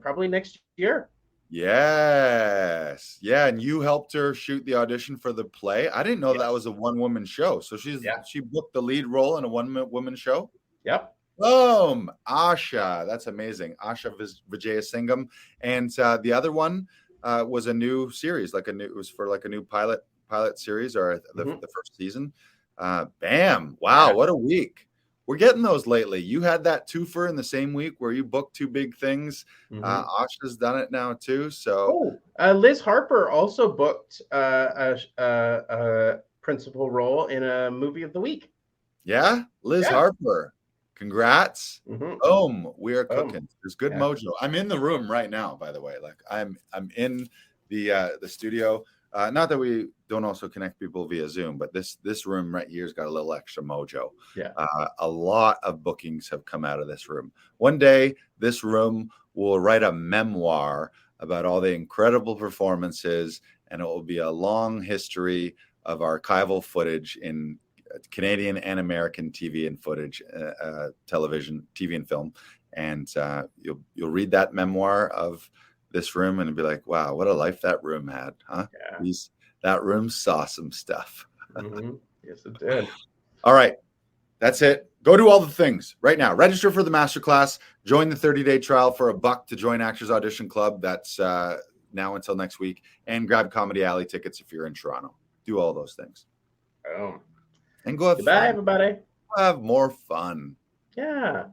D: probably next year.
A: Yes. Yeah, and you helped her shoot the audition for the play. I didn't know that was a one-woman show. So she booked the lead role in a one-woman show?
D: Yep.
A: Boom. Asha. That's amazing. Asha Vijayasingham. And the other one was a new series, it was for a new pilot series, or the first season. Bam. Wow. What a week. We're getting those lately. You had that twofer in the same week where you booked 2 big things. Asha's done it now too. So
D: Liz Harper also booked a principal role in a movie of the week.
A: Yeah. Liz Harper. Congrats. We are cooking. There's good mojo. I'm in the room right now, by the way. I'm in the studio. Not that we don't also connect people via Zoom, but this room right here's got a little extra mojo. A lot of bookings have come out of this room. One day, this room will write a memoir about all the incredible performances, and it will be a long history of archival footage in Canadian and American TV and footage, television, TV and film. And you'll read that memoir of this room and be like, wow, what a life that room had, huh? Yeah. That room saw some stuff.
D: Yes, it did.
A: All right. That's it. Go do all the things right now. Register for the masterclass. Join the 30-day trial for $1 to join Actors Audition Club. That's now until next week. And grab Comedy Alley tickets if you're in Toronto. Do all those things.
D: Oh.
A: And go have
D: Goodbye, everybody.
A: Have more fun.
D: Yeah.